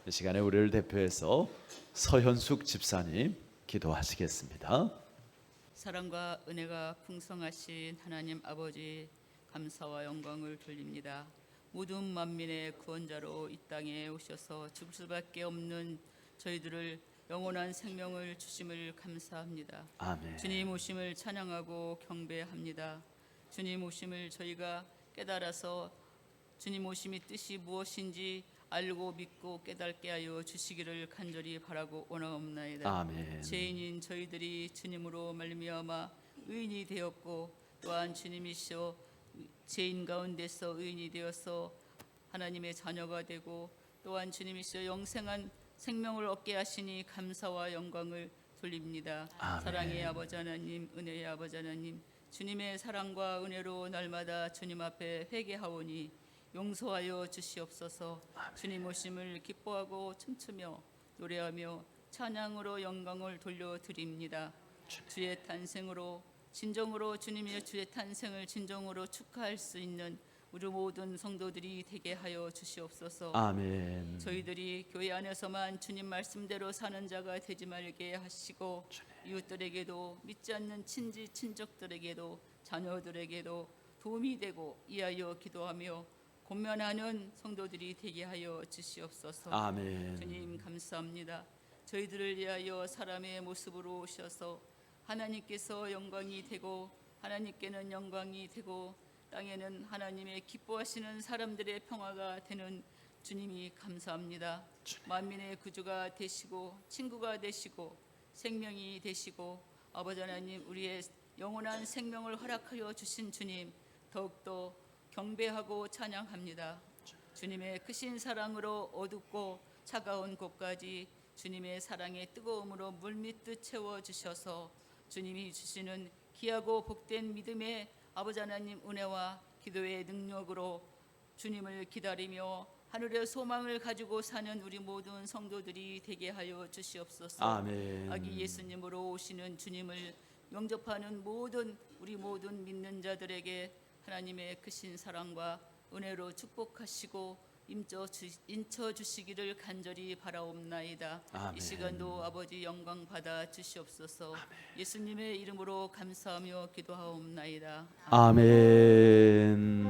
이 시간에 우리를 대표해서 서현숙 집사님 기도하시겠습니다. 사랑과 은혜가 풍성하신 하나님 아버지, 감사와 영광을 돌립니다. 모든 만민의 구원자로 이 땅에 오셔서 죽을 수밖에 없는 저희들을 영원한 생명을 주심을 감사합니다. 아멘. 주님 오심을 찬양하고 경배합니다. 주님 오심을 저희가 깨달아서 주님 오심이 뜻이 무엇인지 알고 믿고 깨닫게 하여 주시기를 간절히 바라고 원하옵나이다. 아멘. 죄인인 저희들이 주님으로 말미암아 의인이 되었고, 또한 주님이시여 죄인 가운데서 의인이 되어서 하나님의 자녀가 되고, 또한 주님이시여 영생한 생명을 얻게 하시니 감사와 영광을 돌립니다. 아멘. 사랑의 아버지 하나님, 은혜의 아버지 하나님, 주님의 사랑과 은혜로 날마다 주님 앞에 회개하오니 용서하여 주시옵소서. 아멘. 주님 오심을 기뻐하고 춤추며 노래하며 찬양으로 영광을 돌려드립니다. 주의 탄생으로 진정으로 주님의 주의 탄생을 진정으로 축하할 수 있는 우리 모든 성도들이 되게 하여 주시옵소서. 아멘. 저희들이 교회 안에서만 주님 말씀대로 사는 자가 되지 말게 하시고, 이웃들에게도 믿지 않는 친족들에게도 자녀들에게도 도움이 되고 이하여 기도하며 권면하는 성도들이 되게 하여 주시옵소서. 아멘. 주님 감사합니다. 저희들을 위하여 사람의 모습으로 오셔서 하나님께서 영광이 되고 하나님께는 영광이 되고 땅에는 하나님의 기뻐하시는 사람들의 평화가 되는 주님이 감사합니다. 만민의 구주가 되시고 친구가 되시고 생명이 되시고 아버지 하나님, 우리의 영원한 생명을 허락하여 주신 주님 더욱더 경배하고 찬양합니다. 주님의 크신 사랑으로 어둡고 차가운 곳까지 주님의 사랑의 뜨거움으로 물밀듯 채워주셔서 주님이 주시는 귀하고 복된 믿음의 아버지 하나님 은혜와 기도의 능력으로 주님을 기다리며 하늘의 소망을 가지고 사는 우리 모든 성도들이 되게 하여 주시옵소서. 아멘. 아기 예수님으로 오시는 주님을 영접하는 우리 모든 믿는 자들에게 하나님의 크신 사랑과 은혜로 축복하시고 인쳐 주시기를 간절히 바라옵나이다. 아멘. 이 시간도 아버지 영광 받아 주시옵소서. 아멘. 예수님의 이름으로 감사하며 기도하옵나이다. 아멘.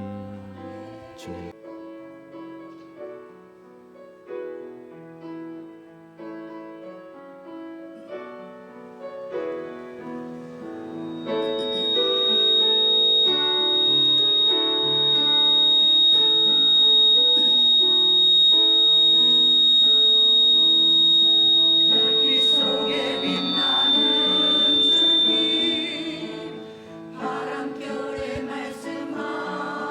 주님. 빛 속에 빛나는 주님, 바람결에 말씀하시네.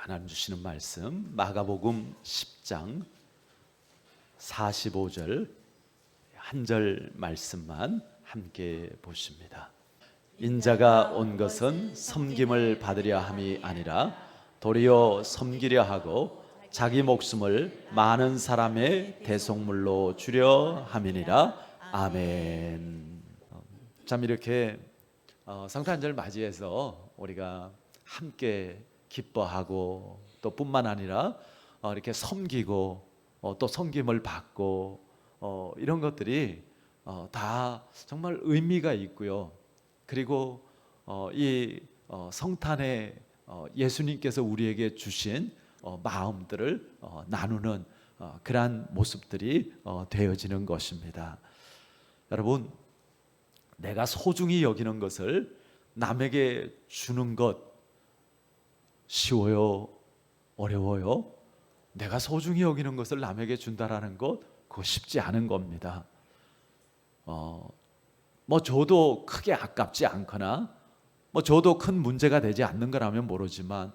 하나님 주시는 말씀 마가복음 10장 45절 한 절 말씀만 함께 보십니다. 인자가 온 것은 섬김을 받으려 함이 아니라 도리어 섬기려 하고 자기 목숨을 많은 사람의 대속물로 주려 함이니라. 아멘. 참 이렇게 성탄절 맞이해서 우리가 함께 기뻐하고 또 뿐만 아니라 이렇게 섬기고 또 섬김을 받고 이런 것들이 다 정말 의미가 있고요. 그리고 이 성탄에 예수님께서 우리에게 주신 마음들을 나누는 그러한 모습들이 되어지는 것입니다. 여러분, 내가 소중히 여기는 것을 남에게 주는 것 쉬워요? 어려워요? 내가 소중히 여기는 것을 남에게 준다라는 것 그거 쉽지 않은 겁니다. 뭐 저도 크게 아깝지 않거나 뭐 저도 큰 문제가 되지 않는 거라면 모르지만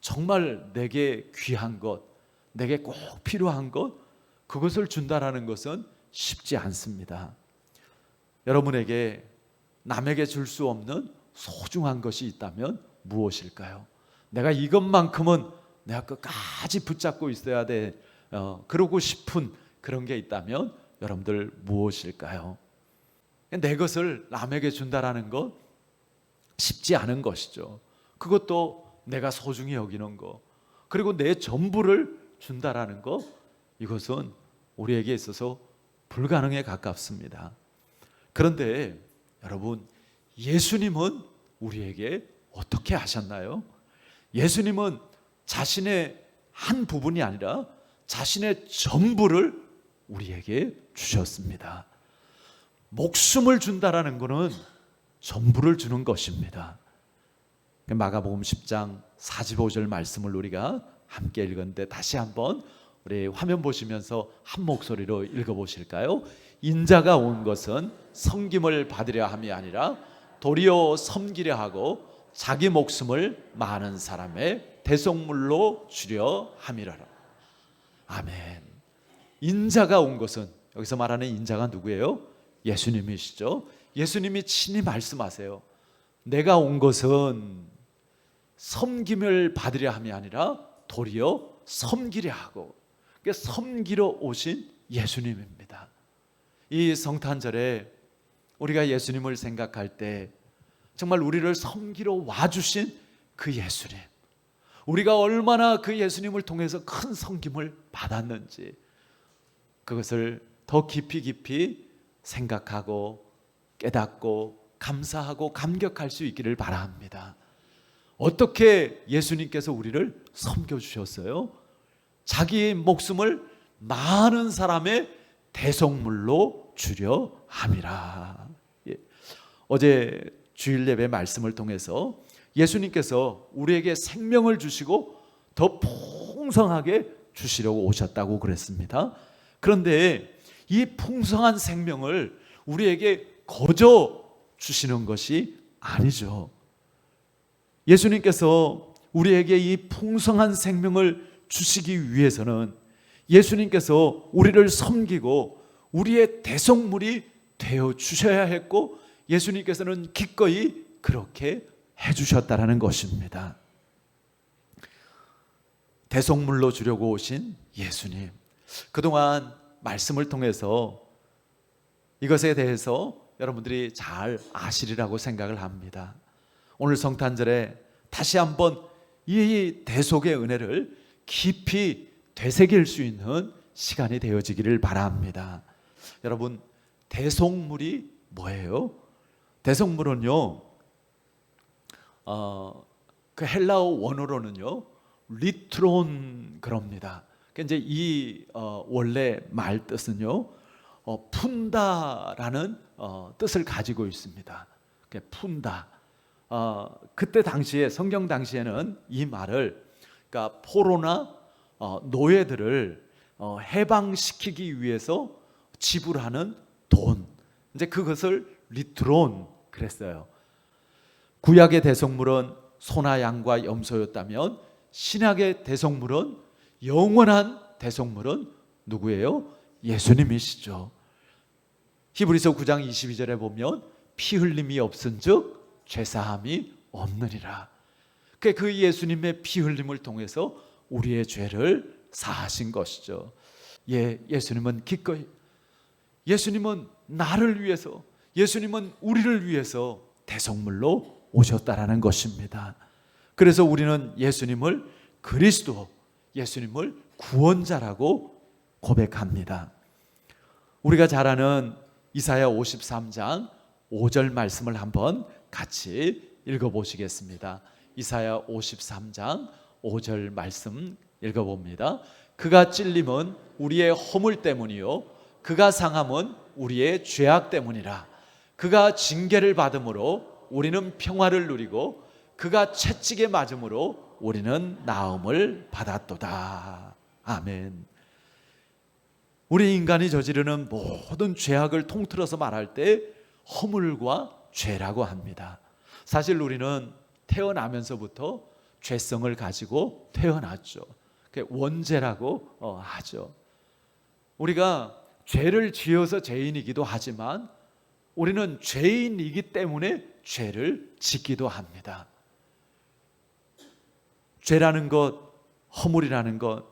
정말 내게 귀한 것, 내게 꼭 필요한 것 그것을 준다라는 것은 쉽지 않습니다. 여러분에게 남에게 줄 수 없는 소중한 것이 있다면 무엇일까요? 내가 이것만큼은 내가 끝까지 붙잡고 있어야 돼. 그러고 싶은 그런 게 있다면 여러분들 무엇일까요? 내 것을 남에게 준다라는 것 쉽지 않은 것이죠. 그것도 내가 소중히 여기는 것, 그리고 내 전부를 준다라는 것, 이것은 우리에게 있어서 불가능에 가깝습니다. 그런데 여러분, 예수님은 우리에게 어떻게 하셨나요? 예수님은 자신의 한 부분이 아니라 자신의 전부를 우리에게 주셨습니다. 목숨을 준다라는 것은 전부를 주는 것입니다. 마가복음 10장 45절 말씀을 우리가 함께 읽었는데 다시 한번 우리 화면 보시면서 한 목소리로 읽어보실까요? 인자가 온 것은 섬김을 받으려 함이 아니라 도리어 섬기려 하고 자기 목숨을 많은 사람의 대속물로 주려 함이라. 아멘. 인자가 온 것은, 여기서 말하는 인자가 누구예요? 예수님이시죠. 예수님이 친히 말씀하세요. 내가 온 것은 섬김을 받으려 함이 아니라 도리어 섬기려 하고, 그러니까 섬기러 오신 예수님입니다. 이 성탄절에 우리가 예수님을 생각할 때 정말 우리를 섬기러 와주신 그 예수님, 우리가 얼마나 그 예수님을 통해서 큰 섬김을 받았는지 그것을 더 깊이 생각하고 깨닫고 감사하고 감격할 수 있기를 바랍니다. 어떻게 예수님께서 우리를 섬겨주셨어요? 자기의 목숨을 많은 사람의 대속물로 주려 함이라. 어제 주일 예배 말씀을 통해서 예수님께서 우리에게 생명을 주시고 더 풍성하게 주시려고 오셨다고 그랬습니다. 그런데 이 풍성한 생명을 우리에게 거저 주시는 것이 아니죠. 예수님께서 우리에게 이 풍성한 생명을 주시기 위해서는 예수님께서 우리를 섬기고 우리의 대속물이 되어 주셔야 했고, 예수님께서는 기꺼이 그렇게 해주셨다라는 것입니다. 대속물로 주려고 오신 예수님, 그동안 말씀을 통해서 이것에 대해서 여러분들이 잘 아시리라고 생각을 합니다. 오늘 성탄절에 다시 한번 이 대속의 은혜를 깊이 되새길 수 있는 시간이 되어지기를 바랍니다. 여러분, 대속물이 뭐예요? 대속물은요, 그 헬라어 원어로는요 리트론 그럽니다. 이제 이 원래 말 뜻은요 푼다라는 뜻을 가지고 있습니다. 푼다. 그때 당시에, 성경 당시에는 이 말을, 그러니까 포로나 노예들을 해방시키기 위해서 지불하는 돈, 이제 그것을 리트론 그랬어요. 구약의 대속물은 소나 양과 염소였다면 신약의 대속물은, 영원한 대속물은 누구예요? 예수님이시죠. 히브리서 9장 22절에 보면 피 흘림이 없은즉 죄사함이 없느니라. 그 예수님의 피 흘림을 통해서 우리의 죄를 사하신 것이죠. 예수님은 기꺼이, 예수님은 나를 위해서, 예수님은 우리를 위해서 대속물로 오셨다라는 것입니다. 그래서 우리는 예수님을 그리스도, 예수님을 구원자라고 고백합니다. 우리가 잘 아는 이사야 53장 5절 말씀을 한번 같이 읽어보시겠습니다. 이사야 53장 5절 말씀 읽어봅니다. 그가 찔림은 우리의 허물 때문이요 그가 상함은 우리의 죄악 때문이라. 그가 징계를 받음으로 우리는 평화를 누리고 그가 채찍에 맞음으로 우리는 나음을 받았도다. 아멘. 우리 인간이 저지르는 모든 죄악을 통틀어서 말할 때 허물과 죄라고 합니다. 사실 우리는 태어나면서부터 죄성을 가지고 태어났죠. 원죄라고 하죠. 우리가 죄를 지어서 죄인이기도 하지만 우리는 죄인이기 때문에 죄를 짓기도 합니다. 죄라는 것, 허물이라는 것,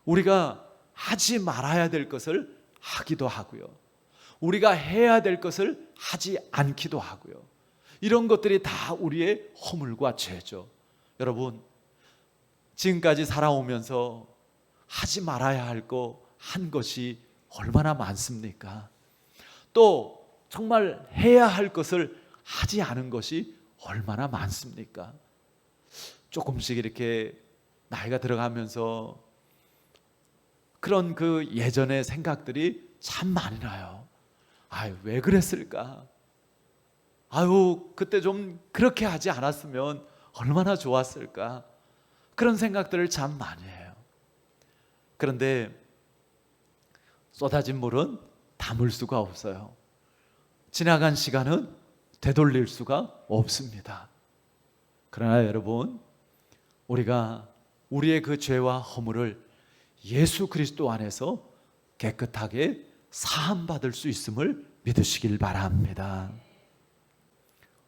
우리가 하지 말아야 될 것을 하기도 하고요. 우리가 해야 될 것을 하지 않기도 하고요. 이런 것들이 다 우리의 허물과 죄죠. 여러분, 지금까지 살아오면서 하지 말아야 할 거 한 것이 얼마나 많습니까? 또 정말 해야 할 것을 하지 않은 것이 얼마나 많습니까? 조금씩 이렇게 나이가 들어가면서 그런 그 예전의 생각들이 참 많이 나요. 아유, 왜 그랬을까? 아유, 그때 좀 그렇게 하지 않았으면 얼마나 좋았을까? 그런 생각들을 참 많이 해요. 그런데 쏟아진 물은 담을 수가 없어요. 지나간 시간은 되돌릴 수가 없습니다. 그러나 여러분, 우리가 우리의 그 죄와 허물을 예수 그리스도 안에서 깨끗하게 사함받을 수 있음을 믿으시길 바랍니다.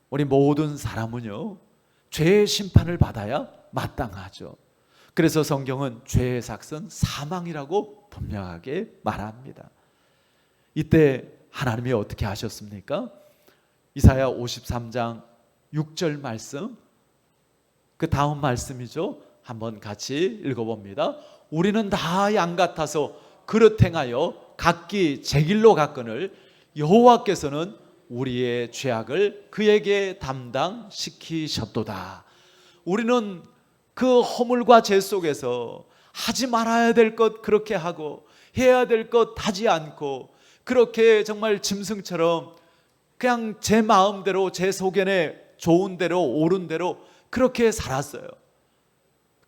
우리 모든 사람은요, 죄의 심판을 받아야 마땅하죠. 그래서 성경은 죄의 삭은 사망이라고 분명하게 말합니다. 이때 하나님이 어떻게 하셨습니까? 이사야 53장 6절 말씀, 그 다음 말씀이죠. 한번 같이 읽어봅니다. 우리는 다 양 같아서 그릇 행하여 각기 제 길로 갔거늘 여호와께서는 우리의 죄악을 그에게 담당시키셨도다. 우리는 그 허물과 죄 속에서 하지 말아야 될 것 그렇게 하고 해야 될 것 하지 않고 그렇게 정말 짐승처럼 그냥 제 마음대로 제 소견에 좋은 대로 옳은 대로 그렇게 살았어요.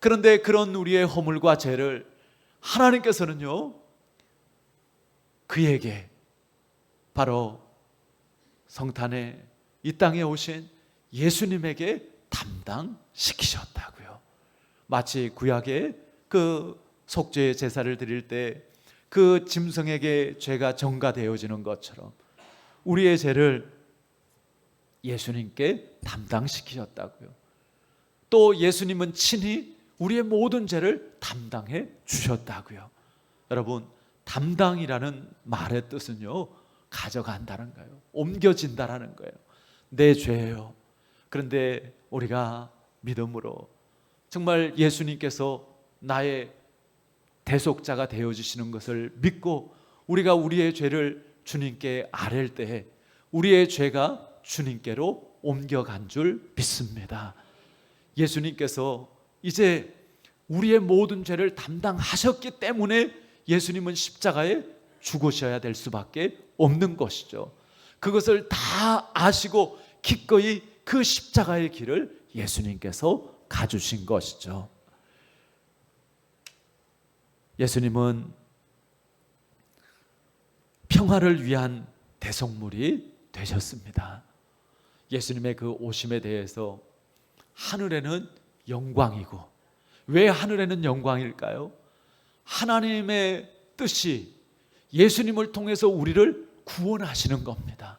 그런데 그런 우리의 허물과 죄를 하나님께서는요, 그에게, 바로 성탄에 이 땅에 오신 예수님에게 담당시키셨다고요. 마치 구약의 그 속죄의 제사를 드릴 때 그 짐승에게 죄가 전가되어지는 것처럼 우리의 죄를 예수님께 담당시키셨다고요. 또 예수님은 친히 우리의 모든 죄를 담당해 주셨다고요. 여러분, 담당이라는 말의 뜻은요, 가져간다는 거예요. 옮겨진다라는 거예요. 내 죄예요. 그런데 우리가 믿음으로 정말 예수님께서 나의 대속자가 되어주시는 것을 믿고 우리가 우리의 죄를 주님께 아랠 때 우리의 죄가 주님께로 옮겨간 줄 믿습니다. 예수님께서 이제 우리의 모든 죄를 담당하셨기 때문에 예수님은 십자가에 죽으셔야 될 수밖에 없는 것이죠. 그것을 다 아시고 기꺼이 그 십자가의 길을 예수님께서 가주신 것이죠. 예수님은 평화를 위한 대속물이 되셨습니다. 예수님의 그 오심에 대해서 하늘에는 영광이고 왜 하늘에는 영광일까요? 하나님의 뜻이 예수님을 통해서 우리를 구원하시는 겁니다.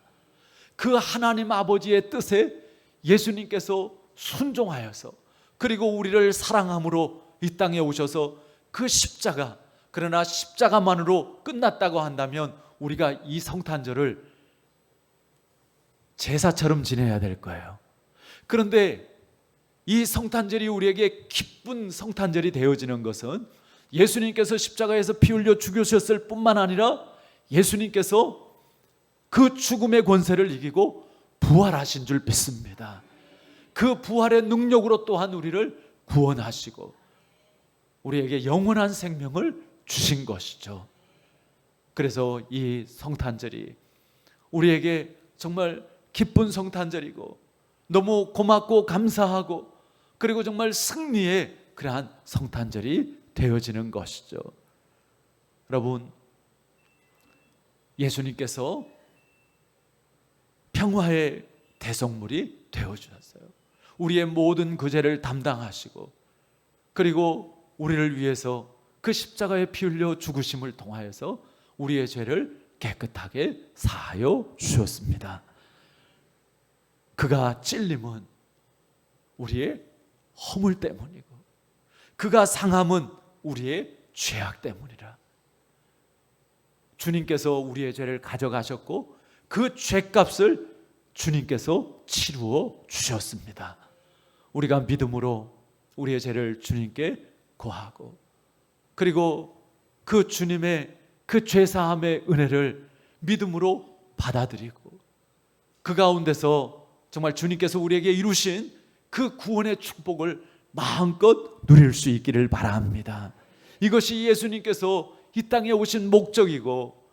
그 하나님 아버지의 뜻에 예수님께서 순종하여서 그리고 우리를 사랑함으로 이 땅에 오셔서 그 십자가, 그러나 십자가만으로 끝났다고 한다면 우리가 이 성탄절을 제사처럼 지내야 될 거예요. 그런데 이 성탄절이 우리에게 기쁜 성탄절이 되어지는 것은 예수님께서 십자가에서 피 흘려 죽으셨을 뿐만 아니라 예수님께서 그 죽음의 권세를 이기고 부활하신 줄 믿습니다. 그 부활의 능력으로 또한 우리를 구원하시고 우리에게 영원한 생명을 주신 것이죠. 그래서 이 성탄절이 우리에게 정말 기쁜 성탄절이고 너무 고맙고 감사하고 그리고 정말 승리의 그러한 성탄절이 되어지는 것이죠. 여러분, 예수님께서 평화의 대속물이 되어주셨어요. 우리의 모든 그 죄를 담당하시고 그리고 우리를 위해서 그 십자가에 피 흘려 죽으심을 통하여서 우리의 죄를 깨끗하게 사하여 주셨습니다. 그가 찔림은 우리의 허물 때문이고 그가 상함은 우리의 죄악 때문이라. 주님께서 우리의 죄를 가져가셨고 그 죄값을 주님께서 치루어 주셨습니다. 우리가 믿음으로 우리의 죄를 주님께 고하고 그리고 그 주님의 그 죄사함의 은혜를 믿음으로 받아들이고 그 가운데서 정말 주님께서 우리에게 이루신 그 구원의 축복을 마음껏 누릴 수 있기를 바랍니다. 이것이 예수님께서 이 땅에 오신 목적이고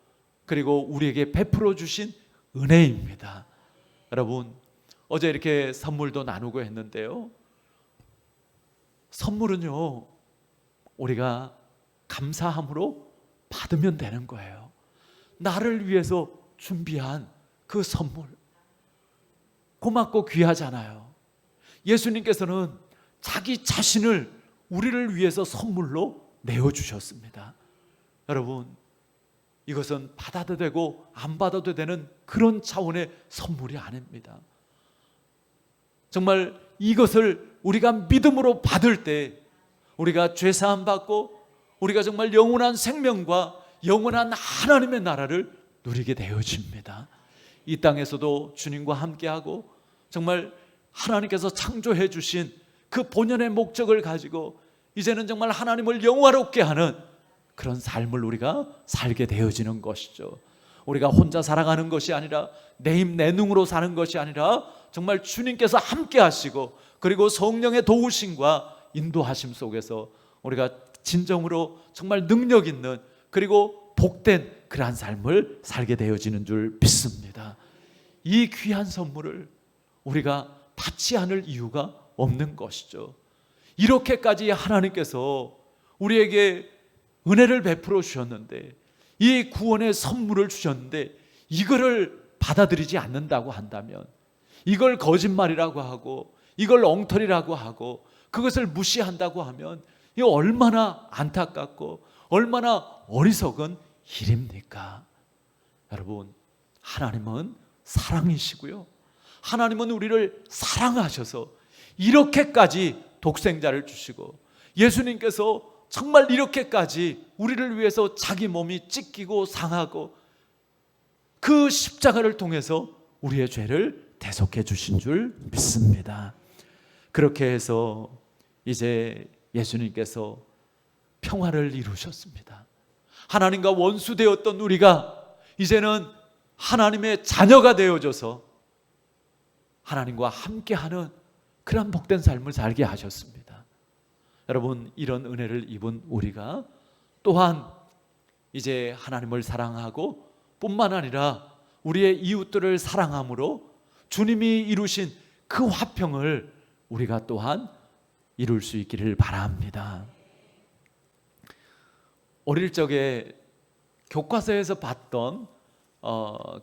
그리고 우리에게 베풀어 주신 은혜입니다. 여러분, 어제 이렇게 선물도 나누고 했는데요, 선물은요 우리가 감사함으로 받으면 되는 거예요. 나를 위해서 준비한 그 선물 고맙고 귀하잖아요. 예수님께서는 자기 자신을 우리를 위해서 선물로 내어주셨습니다. 여러분, 이것은 받아도 되고 안 받아도 되는 그런 차원의 선물이 아닙니다. 정말 이것을 우리가 믿음으로 받을 때 우리가 죄사함 받고 우리가 정말 영원한 생명과 영원한 하나님의 나라를 누리게 되어집니다. 이 땅에서도 주님과 함께하고 정말 하나님께서 창조해 주신 그 본연의 목적을 가지고 이제는 정말 하나님을 영화롭게 하는 그런 삶을 우리가 살게 되어지는 것이죠. 우리가 혼자 살아가는 것이 아니라 내 힘 내 능으로 사는 것이 아니라 정말 주님께서 함께 하시고 그리고 성령의 도우심과 인도하심 속에서 우리가 진정으로 정말 능력 있는 그리고 복된 그러한 삶을 살게 되어지는 줄 믿습니다. 이 귀한 선물을 우리가 받지 않을 이유가 없는 것이죠. 이렇게까지 하나님께서 우리에게 은혜를 베풀어 주셨는데 이 구원의 선물을 주셨는데 이거를 받아들이지 않는다고 한다면, 이걸 거짓말이라고 하고 이걸 엉터리라고 하고 그것을 무시한다고 하면 이 얼마나 안타깝고 얼마나 어리석은 일입니까? 여러분, 하나님은 사랑이시고요, 하나님은 우리를 사랑하셔서 이렇게까지 독생자를 주시고 예수님께서 정말 이렇게까지 우리를 위해서 자기 몸이 찢기고 상하고 그 십자가를 통해서 우리의 죄를 대속해 주신 줄 믿습니다. 그렇게 해서 이제 예수님께서 평화를 이루셨습니다. 하나님과 원수되었던 우리가 이제는 하나님의 자녀가 되어져서 하나님과 함께하는 그런 복된 삶을 살게 하셨습니다. 여러분, 이런 은혜를 입은 우리가 또한 이제 하나님을 사랑하고 뿐만 아니라 우리의 이웃들을 사랑함으로 주님이 이루신 그 화평을 우리가 또한 이룰 수 있기를 바랍니다. 어릴 적에 교과서에서 봤던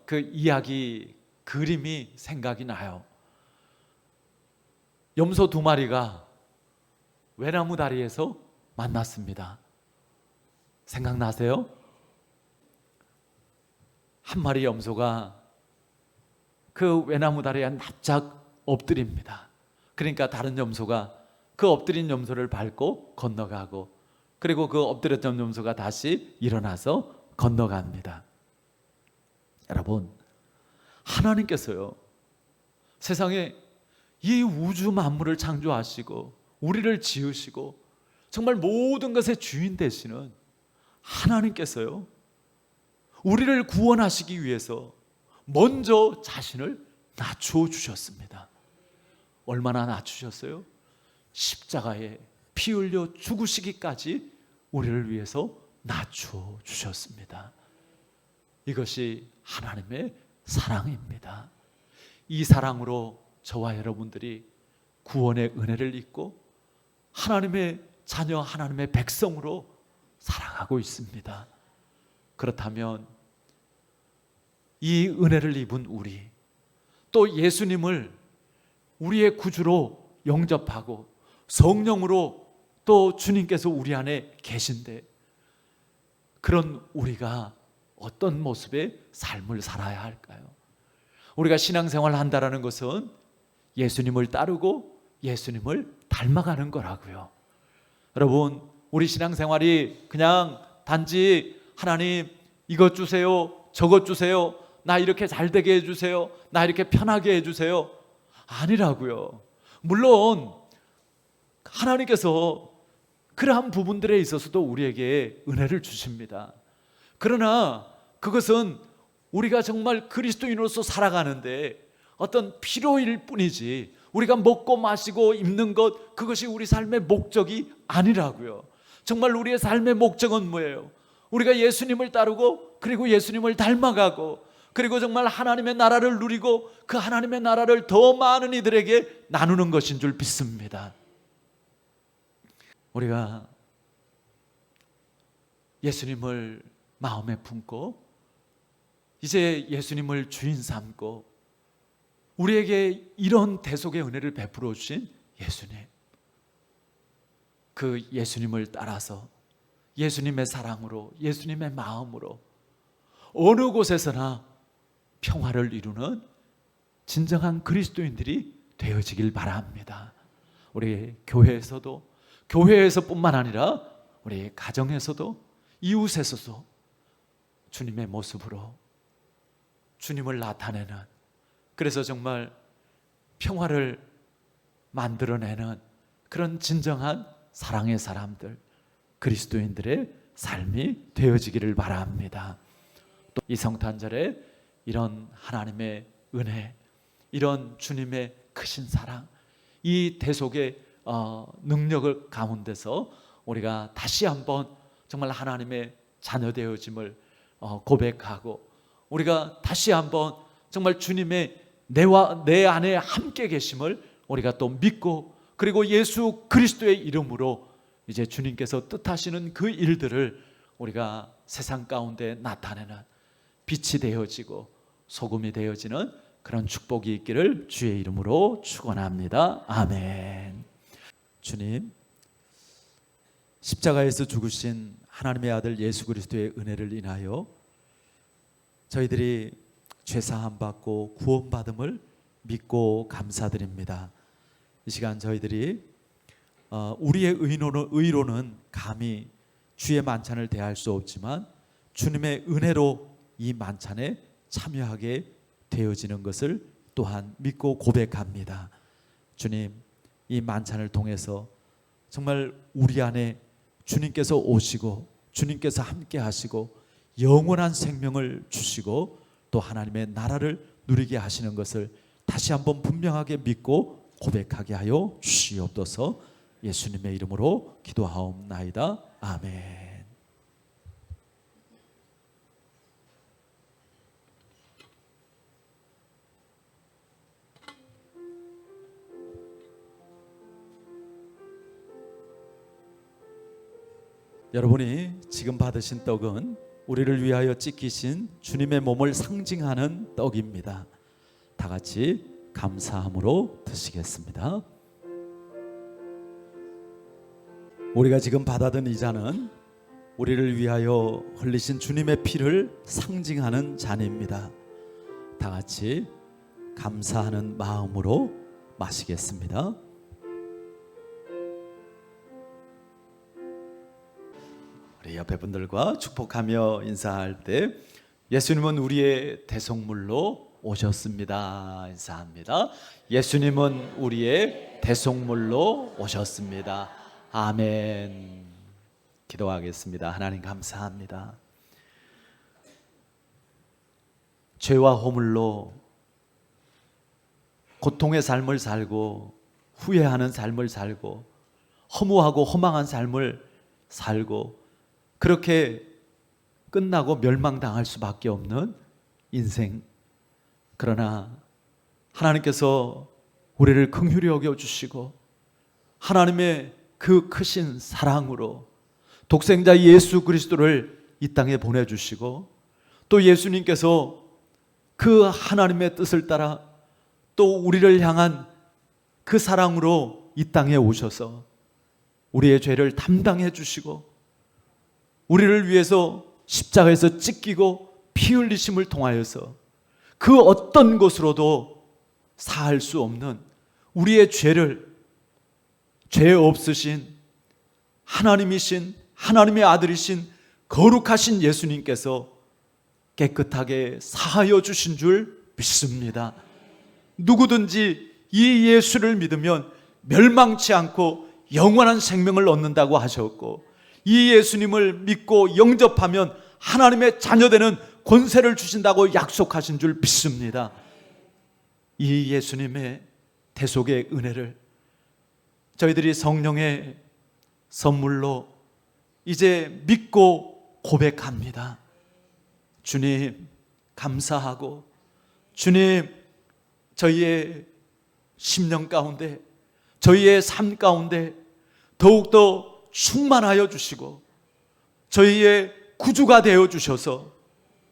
그 이야기 그림이 생각이 나요. 염소 두 마리가 외나무 다리에서 만났습니다. 생각나세요? 한 마리 염소가 그 외나무 다리에 납작 엎드립니다. 그러니까 다른 염소가 그 엎드린 염소를 밟고 건너가고, 그리고 그 엎드렸던 염소가 다시 일어나서 건너갑니다. 여러분, 하나님께서요, 세상에 이 우주 만물을 창조하시고 우리를 지으시고 정말 모든 것의 주인 되시는 하나님께서요, 우리를 구원하시기 위해서 먼저 자신을 낮추어 주셨습니다. 얼마나 낮추셨어요? 십자가에 피 흘려 죽으시기까지 우리를 위해서 낮추어 주셨습니다. 이것이 하나님의 사랑입니다. 이 사랑으로 저와 여러분들이 구원의 은혜를 입고 하나님의 자녀, 하나님의 백성으로 살아가고 있습니다. 그렇다면 이 은혜를 입은 우리, 또 예수님을 우리의 구주로 영접하고 성령으로 또 주님께서 우리 안에 계신데, 그런 우리가 어떤 모습의 삶을 살아야 할까요? 우리가 신앙생활을 한다는 것은 예수님을 따르고 예수님을 닮아가는 거라고요. 여러분, 우리 신앙생활이 그냥 단지 하나님 이것 주세요, 저것 주세요, 나 이렇게 잘 되게 해주세요, 나 이렇게 편하게 해주세요, 아니라고요. 물론 하나님께서 그러한 부분들에 있어서도 우리에게 은혜를 주십니다. 그러나 그것은 우리가 정말 그리스도인으로서 살아가는데 어떤 필요일 뿐이지, 우리가 먹고 마시고 입는 것, 그것이 우리 삶의 목적이 아니라고요. 정말 우리의 삶의 목적은 뭐예요? 우리가 예수님을 따르고, 그리고 예수님을 닮아가고, 그리고 정말 하나님의 나라를 누리고 그 하나님의 나라를 더 많은 이들에게 나누는 것인 줄 믿습니다. 우리가 예수님을 마음에 품고 이제 예수님을 주인 삼고 우리에게 이런 대속의 은혜를 베풀어 주신 예수님, 그 예수님을 따라서 예수님의 사랑으로, 예수님의 마음으로 어느 곳에서나 평화를 이루는 진정한 그리스도인들이 되어지길 바랍니다. 우리 교회에서뿐만 아니라 우리 가정에서도, 이웃에서도 주님의 모습으로 주님을 나타내는, 그래서 정말 평화를 만들어내는 그런 진정한 사랑의 사람들, 그리스도인들의 삶이 되어지기를 바랍니다. 또 이 성탄절에 이런 하나님의 은혜, 이런 주님의 크신 사랑, 이 대속의 능력을 가운데서 우리가 다시 한번 정말 하나님의 자녀 되어짐을 고백하고, 우리가 다시 한번 정말 주님의 내 안에 함께 계심을 우리가 또 믿고, 그리고 예수 그리스도의 이름으로 이제 주님께서 뜻하시는 그 일들을 우리가 세상 가운데 나타내는 빛이 되어지고 소금이 되어지는 그런 축복이 있기를 주의 이름으로 축원합니다. 아멘. 주님, 십자가에서 죽으신 하나님의 아들 예수 그리스도의 은혜를 인하여 저희들이 죄사함 받고 구원받음을 믿고 감사드립니다. 이 시간 저희들이 우리의 의로는 감히 주의 만찬을 대할 수 없지만 주님의 은혜로 이 만찬에 참여하게 되어지는 것을 또한 믿고 고백합니다. 주님, 이 만찬을 통해서 정말 우리 안에 주님께서 오시고 주님께서 함께 하시고 영원한 생명을 주시고 또 하나님의 나라를 누리게 하시는 것을 다시 한번 분명하게 믿고 고백하게 하여 주시옵소서. 예수님의 이름으로 기도하옵나이다. 아멘. 여러분이 지금 받으신 떡은 우리를 위하여 찢기신 주님의 몸을 상징하는 떡입니다. 다 같이 감사함으로 드시겠습니다. 우리가 지금 받아든 이 잔은 우리를 위하여 흘리신 주님의 피를 상징하는 잔입니다. 다 같이 감사하는 마음으로 마시겠습니다. 우리 옆에 분들과 축복하며 인사할 때 예수님은 우리의 대속물로 오셨습니다. 인사합니다. 예수님은 우리의 대속물로 오셨습니다. 아멘. 기도하겠습니다. 하나님 감사합니다. 죄와 허물로 고통의 삶을 살고 후회하는 삶을 살고 허무하고 허망한 삶을 살고 그렇게 끝나고 멸망당할 수밖에 없는 인생. 그러나 하나님께서 우리를 긍휼히 여겨주시고 하나님의 그 크신 사랑으로 독생자 예수 그리스도를 이 땅에 보내주시고 또 예수님께서 그 하나님의 뜻을 따라 또 우리를 향한 그 사랑으로 이 땅에 오셔서 우리의 죄를 담당해 주시고 우리를 위해서 십자가에서 찢기고 피 흘리심을 통하여서 그 어떤 것으로도 사할 수 없는 우리의 죄를 죄 없으신 하나님이신 하나님의 아들이신 거룩하신 예수님께서 깨끗하게 사하여 주신 줄 믿습니다. 누구든지 이 예수를 믿으면 멸망치 않고 영원한 생명을 얻는다고 하셨고 이 예수님을 믿고 영접하면 하나님의 자녀되는 권세를 주신다고 약속하신 줄 믿습니다. 이 예수님의 대속의 은혜를 저희들이 성령의 선물로 이제 믿고 고백합니다. 주님 감사하고 주님 저희의 심령 가운데 저희의 삶 가운데 더욱더 충만하여 주시고 저희의 구주가 되어 주셔서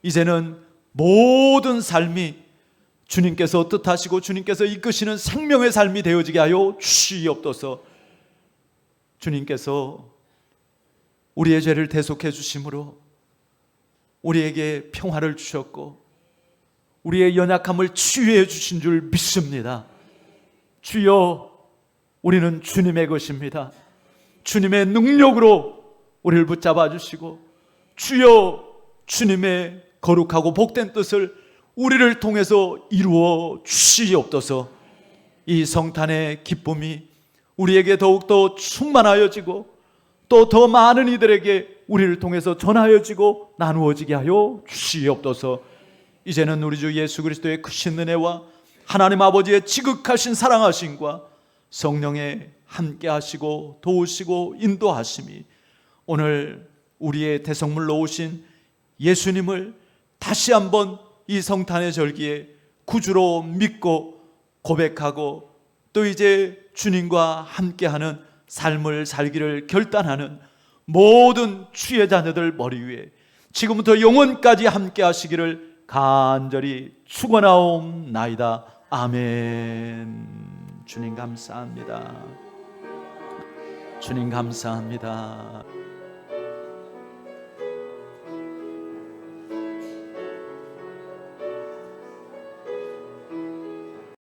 이제는 모든 삶이 주님께서 뜻하시고 주님께서 이끄시는 생명의 삶이 되어지게 하여 주시옵소서. 주님께서 우리의 죄를 대속해 주심으로 우리에게 평화를 주셨고 우리의 연약함을 치유해 주신 줄 믿습니다. 주여 우리는 주님의 것입니다. 주님의 능력으로 우리를 붙잡아 주시고 주여 주님의 거룩하고 복된 뜻을 우리를 통해서 이루어 주시옵소서. 이 성탄의 기쁨이 우리에게 더욱더 충만하여지고 또 더 많은 이들에게 우리를 통해서 전하여지고 나누어지게 하여 주시옵소서. 이제는 우리 주 예수 그리스도의 크신 은혜와 하나님 아버지의 지극하신 사랑하심과 성령의 함께 하시고 도우시고 인도하심이 오늘 우리의 대성물로 오신 예수님을 다시 한번 이 성탄의 절기에 구주로 믿고 고백하고 또 이제 주님과 함께하는 삶을 살기를 결단하는 모든 주의 자녀들 머리 위에 지금부터 영원까지 함께 하시기를 간절히 축원하옵나이다. 아멘. 주님 감사합니다. 주님 감사합니다.